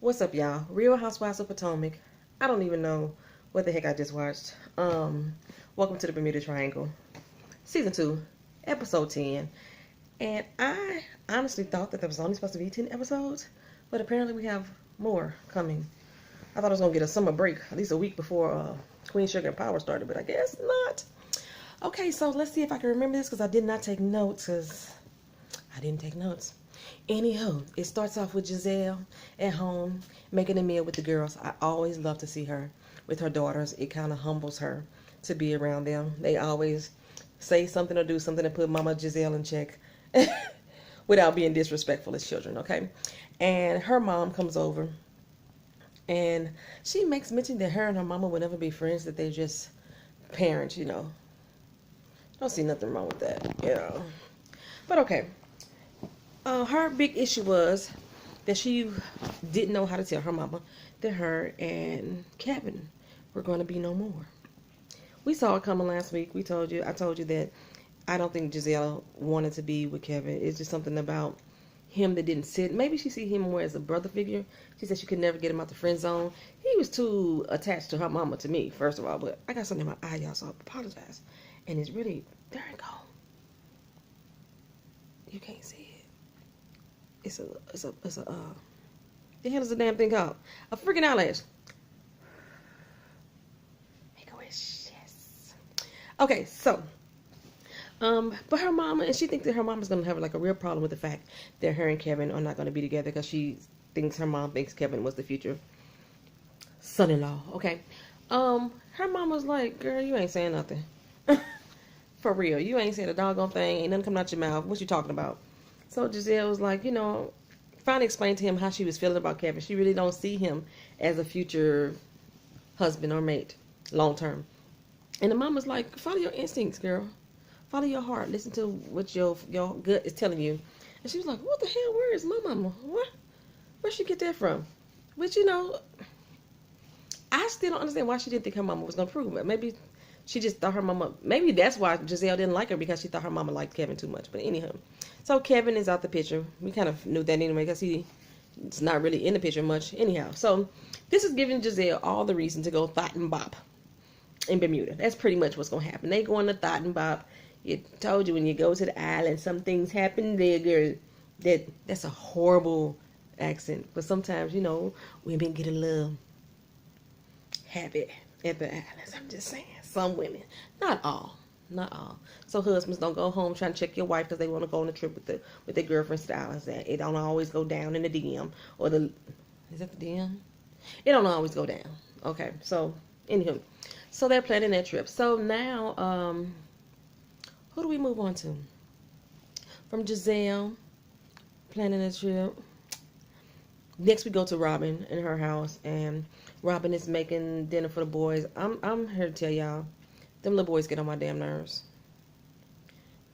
What's up, y'all? Real Housewives of Potomac. I don't even know what the heck I just watched. Welcome to the Bermuda Triangle, Season 2, Episode 10. And I honestly thought that there was only supposed to be 10 episodes, but apparently we have more coming. I thought I was going to get a summer break, at least a week before Queen Sugar and Power started, but I guess not. Okay, so let's see if I can remember this, because I did not take notes, because I didn't take notes. Anywho, it starts off with Giselle at home making a meal with the girls. I always love to see her with her daughters. It kind of humbles her to be around them. They always say something or do something to put Mama Giselle in check without being disrespectful as children, okay? And her mom comes over and she makes mention that her and her mama would never be friends, that they're just parents, you know. Don't see nothing wrong with that, you know. But okay. Her big issue was that she didn't know how to tell her mama that her and Kevin were going to be no more. We saw it coming last week. I told you that I don't think Giselle wanted to be with Kevin. It's just something about him that didn't sit. Maybe she see him more as a brother figure. She said she could never get him out the friend zone. He was too attached to her mama to me, first of all. But I got something in my eye, y'all, so I apologize. And it's really, there it go. You can't see it. The hell is the damn thing called? A freaking eyelash. Make a wish, yes. Okay, so, but her mama, and she thinks that her mama's gonna have like a real problem with the fact that her and Kevin are not gonna be together, because her mom thinks Kevin was the future son-in-law. Okay, her mama's like, girl, you ain't saying nothing. For real, you ain't saying a doggone thing. Ain't nothing coming out your mouth. What you talking about? So Giselle was like, finally explained to him how she was feeling about Kevin. She really don't see him as a future husband or mate, long term. And the mama's like, follow your instincts, girl. Follow your heart. Listen to what your gut is telling you. And she was like, what the hell? Where is my mama? What? Where'd she get that from? But I still don't understand why she didn't think her mama was gonna prove it. Maybe she just thought her mama, maybe that's why Giselle didn't like her, because she thought her mama liked Kevin too much. But anyhow, so Kevin is out the picture. We kind of knew that anyway, because he's not really in the picture much anyhow. So this is giving Giselle all the reason to go thought and bop in Bermuda. That's pretty much what's going to happen. They going to thought and bop. It told you when you go to the island, some things happen there, girl. That's a horrible accent. But sometimes, women get a little habit at the islands. I'm just saying. Some women. Not all. Not all. So husbands, don't go home trying to check your wife because they want to go on a trip with their girlfriends to the islands. It don't always go down in the DM. Is that the DM? It don't always go down. Okay. So, anywho. So they're planning that trip. So now, who do we move on to? From Giselle, planning a trip. Next we go to Robin in her house, and Robin is making dinner for the boys. I'm here to tell y'all, them little boys get on my damn nerves.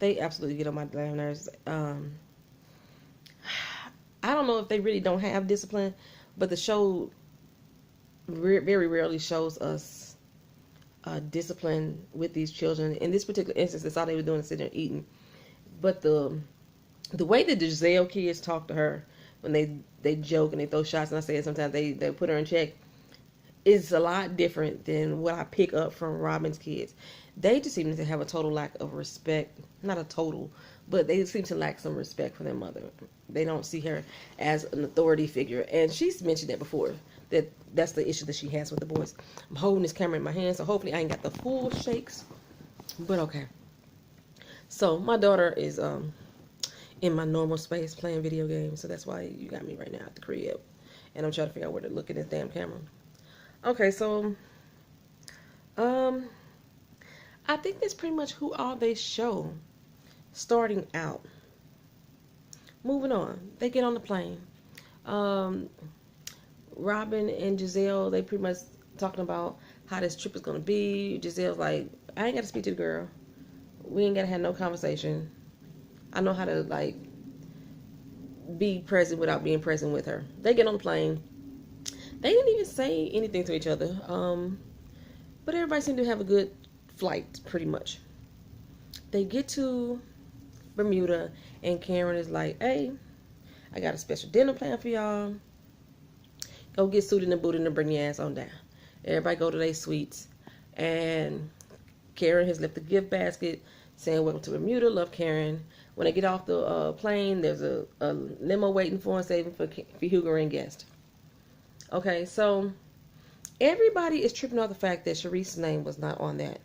They absolutely get on my damn nerves. I don't know if they really don't have discipline, but the show very rarely shows us discipline with these children. In this particular instance, that's all they were doing, is sitting there eating. But the way that the Giselle kids talk to her, when they joke and they throw shots, and I say it sometimes, they put her in check, is a lot different than what I pick up from Robin's kids. They just seem to have a total lack of respect. Not a total, but they seem to lack some respect for their mother. They don't see her as an authority figure. And she's mentioned that before, that's the issue that she has with the boys. I'm holding this camera in my hand, so hopefully I ain't got the full shakes. But okay. So my daughter is in my normal space playing video games, so that's why you got me right now at the crib. And I'm trying to figure out where to look at this damn camera. Okay, so I think that's pretty much who all they show starting out. Moving on, they get on the plane. Robin and Giselle, they pretty much talking about how this trip is gonna be. Giselle's like, I ain't gotta speak to the girl. We ain't gotta have no conversation. I know how to be present without being present with her. They get on the plane. They didn't even say anything to each other. But everybody seemed to have a good flight, pretty much. They get to Bermuda, and Karen is like, hey, I got a special dinner plan for y'all. Go get suited and booted and bring your ass on down. Everybody go to their suites. And Karen has left the gift basket saying, welcome to Bermuda, love Karen. When they get off the plane, there's a limo waiting for them, saving for Hugo and guest. Okay, so everybody is tripping off the fact that Sharice's name was not on that.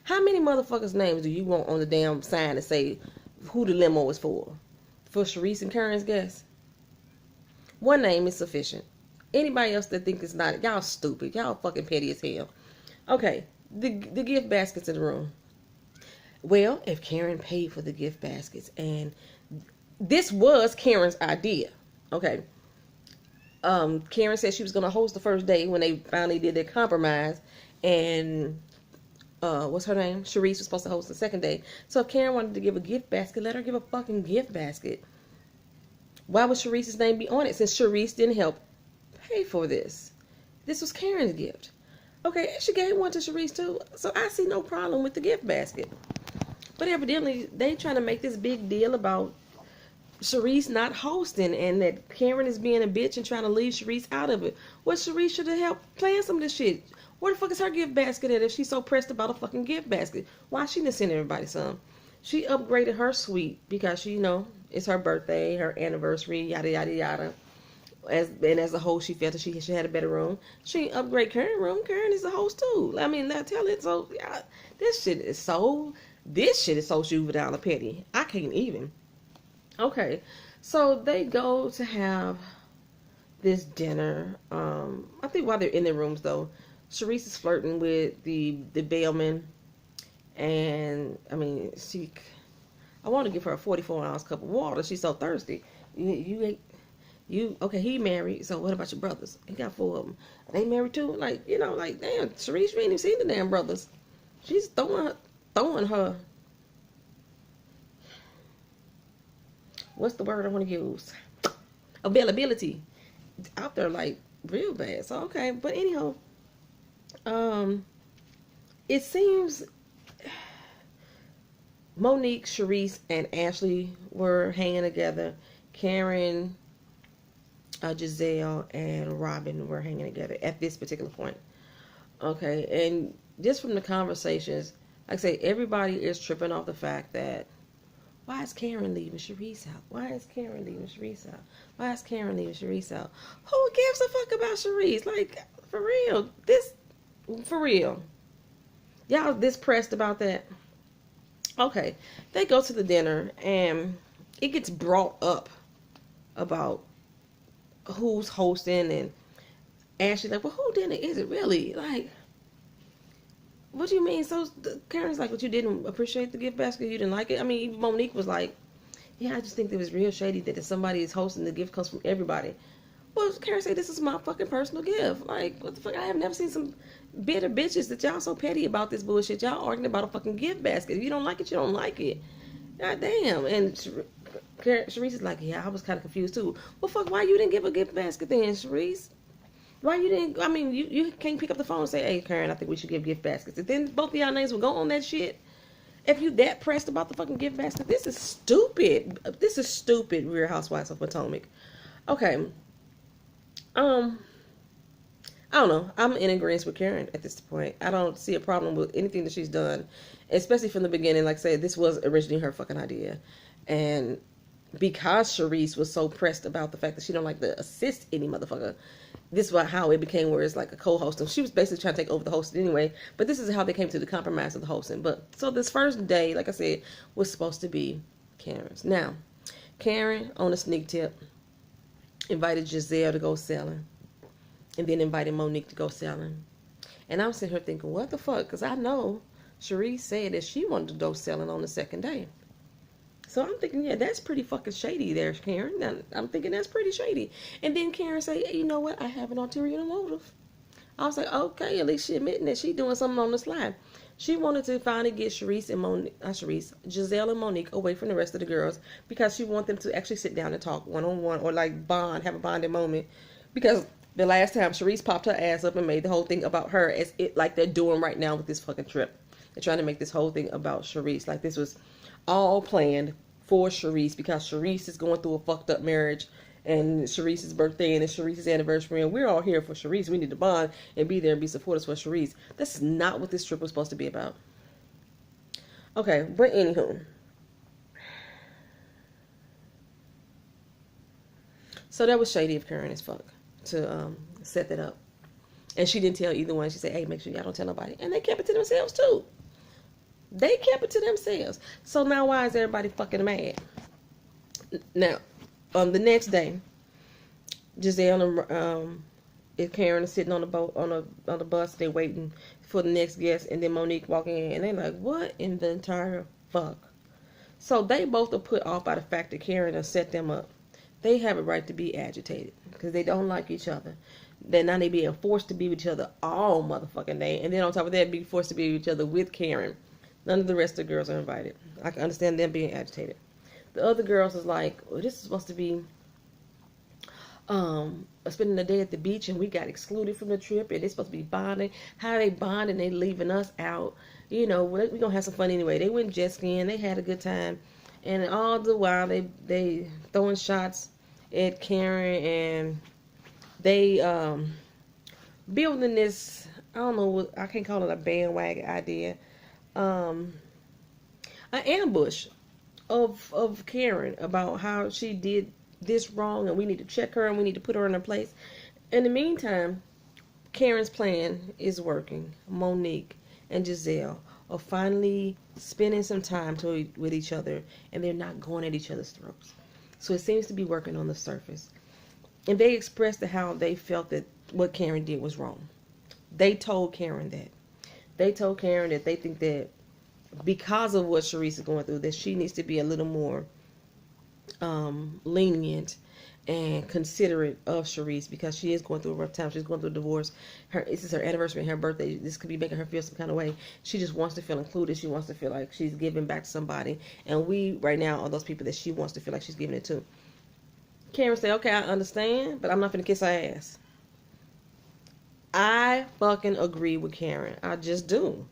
How many motherfuckers' names do you want on the damn sign to say who the limo is for? For Sharice and Karen's guest? One name is sufficient. Anybody else that think it's not, y'all stupid. Y'all fucking petty as hell. Okay, the gift baskets in the room. Well, if Karen paid for the gift baskets, and this was Karen's idea. Okay. Karen said she was going to host the first day when they finally did their compromise. And what's her name? Sharice was supposed to host the second day. So if Karen wanted to give a gift basket, let her give a fucking gift basket. Why would Sharice's name be on it since Sharice didn't help pay for this? This was Karen's gift. Okay, and she gave one to Sharice too. So I see no problem with the gift basket. But evidently, they trying to make this big deal about Sharice not hosting and that Karen is being a bitch and trying to leave Sharice out of it. Well, Sharice should have helped plan some of this shit. Where the fuck is her gift basket at if she's so pressed about a fucking gift basket? Why she didn't send everybody some? She upgraded her suite because she, it's her birthday, her anniversary, yada, yada, yada. As a host, she felt that she had a better room. She didn't upgrade Karen's room. Karen is a host too. I mean, tell it. So, yeah, this shit is so juvenile and petty. I can't even. Okay, so they go to have this dinner. I think while they're in their rooms, though, Sharice is flirting with the bellman, and I mean, I want to give her a 44-ounce cup of water. She's so thirsty. Okay, he married. So what about your brothers? He got 4 of them. They married too. Like damn, Sharice, you ain't even seen the damn brothers. She's throwing her. What's the word I want to use? Availability out there, like real bad. So okay, but anyhow, it seems Monique, Sharice, and Ashley were hanging together. Karen, Giselle, and Robin were hanging together at this particular point. Okay, and just from the conversations, like I say, everybody is tripping off the fact that why is Karen leaving Sharice out? Why is Karen leaving Sharice out? Why is Karen leaving Sharice out? Who gives a fuck about Sharice? Like, for real. For real. Y'all this pressed about that? Okay. They go to the dinner and it gets brought up about who's hosting, and Ashley like, well, who dinner is it really? Like, what do you mean? So Karen's like, what, you didn't appreciate the gift basket? You didn't like it? I mean, even Monique was like, yeah, I just think it was real shady that if somebody is hosting, the gift comes from everybody. Well, Karen said, this is my fucking personal gift. Like, what the fuck? I have never seen some bitter bitches that y'all so petty about this bullshit. Y'all arguing about a fucking gift basket. If you don't like it, you don't like it. God damn. And Sharice is like, yeah, I was kind of confused too. Well, fuck, why you didn't give a gift basket then, Sharice? Why you didn't? I mean, you can't pick up the phone and say, hey, Karen, I think we should give gift baskets. And then both of y'all names will go on that shit. If you that pressed about the fucking gift basket, this is stupid. This is stupid, Real Housewives of Potomac. Okay. I don't know. I'm in agreement with Karen at this point. I don't see a problem with anything that she's done, especially from the beginning. Like I said, this was originally her fucking idea. And because Sharice was so pressed about the fact that she don't like to assist any motherfucker, this is how it became where it's like a co-host. And she was basically trying to take over the hosting anyway, but this is how they came to the compromise of the hosting. But so this first day, like I said, was supposed to be Karen's. Now, Karen, on a sneak tip, invited Giselle to go selling, and then invited Monique to go selling. And I'm sitting here thinking, what the fuck? Because I know Sharice said that she wanted to go selling on the second day. So I'm thinking, yeah, that's pretty fucking shady there, Karen. Now, I'm thinking that's pretty shady. And then Karen say, hey, you know what? I have an ulterior motive. I was like, okay, at least she admitting that she doing something on the slide. She wanted to finally get Sharice and Giselle and Monique away from the rest of the girls because she wanted them to actually sit down and talk one-on-one or like bond, have a bonding moment. Because the last time Sharice popped her ass up and made the whole thing about her as it like they're doing right now with this fucking trip. They're trying to make this whole thing about Sharice. Like this was all planned for Sharice because Sharice is going through a fucked up marriage and Sharice's birthday and it's Sharice's anniversary, and we're all here for Sharice. We need to bond and be there and be supporters for Sharice. That's not what this trip was supposed to be about. Okay, but anywho. So that was shady of Karen as fuck to set that up. And she didn't tell either one. She said, hey, make sure y'all don't tell nobody. And they kept it to themselves too. They kept it to themselves. So now why is everybody fucking mad? Now, the next day, Giselle and Karen are sitting on the boat on the bus. They're waiting for the next guest, and then Monique walking in, and they're like, "What in the entire fuck?" So they both are put off by the fact that Karen has set them up. They have a right to be agitated because they don't like each other. Then now they being forced to be with each other all motherfucking day, and then on top of that, being forced to be with each other with Karen. None of the rest of the girls are invited. I can understand them being agitated. The other girls is like, well, this is supposed to be spending the day at the beach, and we got excluded from the trip, and they're supposed to be bonding. How are they bonding? They leaving us out. You know, we're gonna have some fun anyway. They went jet skiing. They had a good time, and all the while they throwing shots at Karen, and they building this. I don't know what I can't call it a bandwagon idea. An ambush of Karen about how she did this wrong, and we need to check her, and we need to put her in her place. In the meantime, Karen's plan is working. Monique and Giselle are finally spending some time with each other, and they're not going at each other's throats. So it seems to be working on the surface. And they expressed how they felt that what Karen did was wrong. They told Karen that. They told Karen that they think that because of what Sharice is going through, that she needs to be a little more lenient and considerate of Sharice, because she is going through a rough time. She's going through a divorce. This is her anniversary and her birthday. This could be making her feel some kind of way. She just wants to feel included. She wants to feel like she's giving back to somebody. And we, right now, are those people that she wants to feel like she's giving it to. Karen said, okay, I understand, but I'm not going to kiss her ass. I fucking agree with Karen. I just do.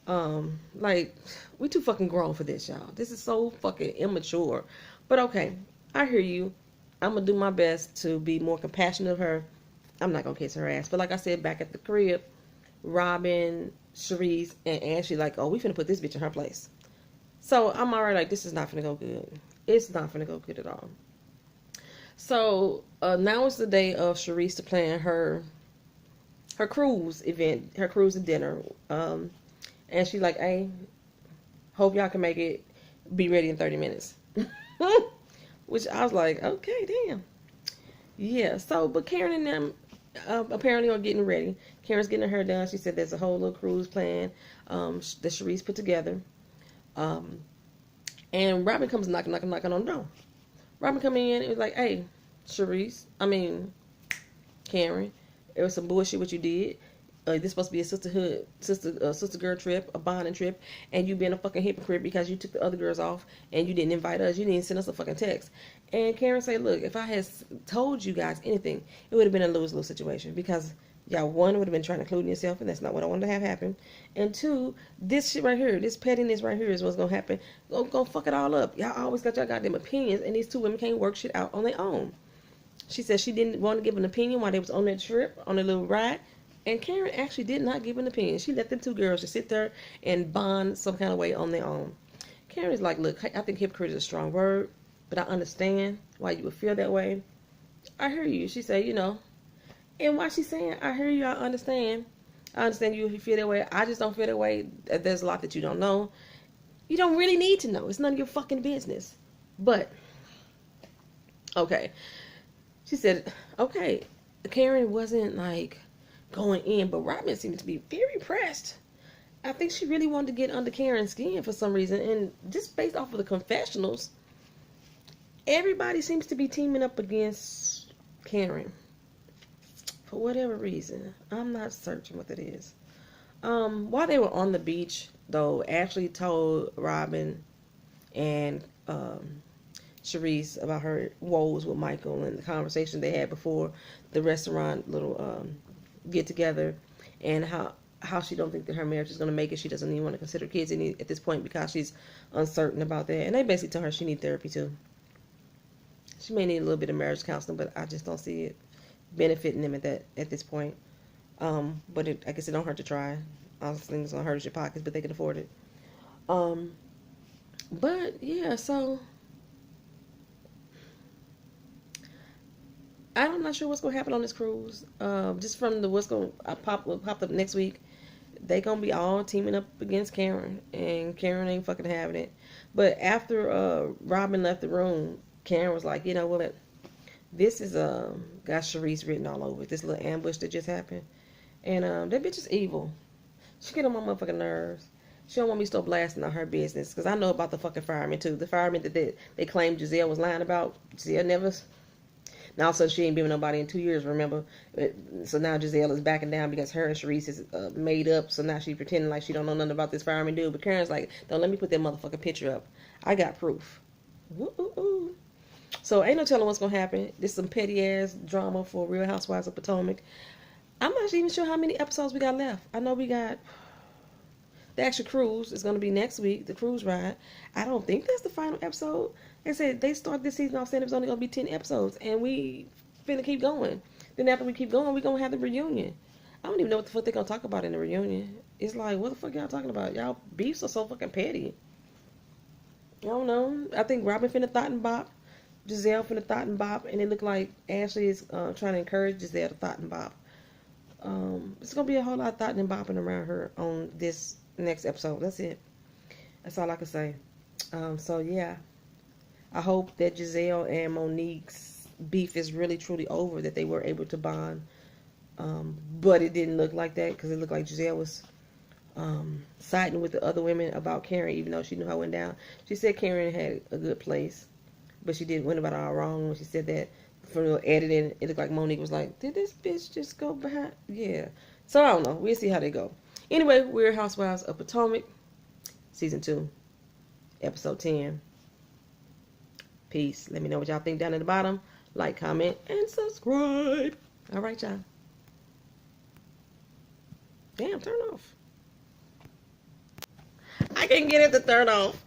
Like, we too fucking grown for this, y'all. This is so fucking immature. But okay, I hear you. I'm gonna do my best to be more compassionate of her. I'm not gonna kiss her ass. But like I said, back at the crib, Robin, Sharice, and Ashley like, oh, we finna put this bitch in her place. So I'm already like, this is not finna go good. It's not finna go good at all. So now is the day of Sharice to plan her cruise event, her cruise and dinner. And she's like, hey, hope y'all can make it, be ready in 30 minutes. Which I was like, okay, damn. Yeah, so, but Karen and them apparently are getting ready. Karen's getting her hair done. She said there's a whole little cruise plan that Sharice put together. And Robin comes knocking on the door. Robin come in and was like, hey, Karen, it was some bullshit what you did. This supposed to be a sister girl trip, a bonding trip, and you being a fucking hypocrite because you took the other girls off and you didn't invite us. You didn't send us a fucking text. And Karen said, look, if I had told you guys anything, it would have been a lose-lose situation, because y'all, one, would have been trying to include yourself, and that's not what I wanted to have happen. And two, this shit right here, this pettiness right here is what's gonna happen. Gonna fuck it all up. Y'all always got your goddamn opinions, and these two women can't work shit out on their own. She said she didn't want to give an opinion while they was on that trip, on their little ride. And Karen actually did not give an opinion. She let them two girls just sit there and bond some kind of way on their own. Karen's like, look, I think hypocrite is a strong word, but I understand why you would feel that way. I hear you. She said, and why she's saying, I hear you, I understand. I understand you feel that way. I just don't feel that way. There's a lot that you don't know. You don't really need to know. It's none of your fucking business. But, okay. She said, okay. Karen wasn't like going in, but Robin seemed to be very pressed. I think she really wanted to get under Karen's skin for some reason, and just based off of the confessionals, everybody seems to be teaming up against Karen for whatever reason. I'm not certain what it is. While they were on the beach, though, Ashley told Robin and Sharice about her woes with Michael and the conversation they had before the restaurant little get together, and how she don't think that her marriage is going to make it. She doesn't even want to consider kids at this point because she's uncertain about that. And they basically tell her she needs therapy too. She may need a little bit of marriage counseling, but I just don't see it benefiting them at this point. But I guess it don't hurt to try. Honestly, it's gonna hurt your pockets, but they can afford it. But yeah, so I'm not sure what's gonna happen on this cruise. Just from the what's gonna pop up next week, they gonna be all teaming up against Karen, and Karen ain't fucking having it. But after Robin left the room, Karen was like, you know what? This is got Sharice written all over it. This little ambush that just happened, and that bitch is evil. She get on my motherfucking nerves. She don't want me to start blasting on her business, because I know about the fucking firemen too. The firemen that they claimed Giselle was lying about. Giselle never. Now all of a sudden she ain't been with nobody in 2 years, remember? So now Giselle is backing down because her and Sharice is made up. So now she's pretending like she don't know nothing about this fireman dude. But Karen's like, don't let me put that motherfucking picture up. I got proof. Woo-oo-oo. So ain't no telling what's gonna happen. This is some petty ass drama for Real Housewives of Potomac. I'm not even sure how many episodes we got left. I know we got the actual cruise is going to be next week, the cruise ride. I don't think that's the final episode. Like I said, they started this season off saying it was only going to be 10 episodes, and we finna keep going. Then after we keep going, we're going to have the reunion. I don't even know what the fuck they're going to talk about in the reunion. It's like, what the fuck y'all talking about? Y'all beefs are so fucking petty. I don't know. I think Robin finna thought and bop. Giselle finna thought and bop, and it looked like Ashley is trying to encourage Giselle to thought and bop. It's going to be a whole lot of thought and bopping around her on this next episode. That's it. That's all I can say. So yeah, I hope that Giselle and Monique's beef is really truly over, that they were able to bond. But it didn't look like that, because it looked like Giselle was siding with the other women about Karen, even though she knew how it went down. She said Karen had a good place, but she did went about it all wrong when she said that. For the editing, it looked like Monique was like, did this bitch just go behind? Yeah. So I don't know. We'll see how they go. Anyway, we're Housewives of Potomac, Season 2, Episode 10. Peace. Let me know what y'all think down at the bottom. Like, comment, and subscribe. All right, y'all. Damn, turn off. I can't get it to turn off.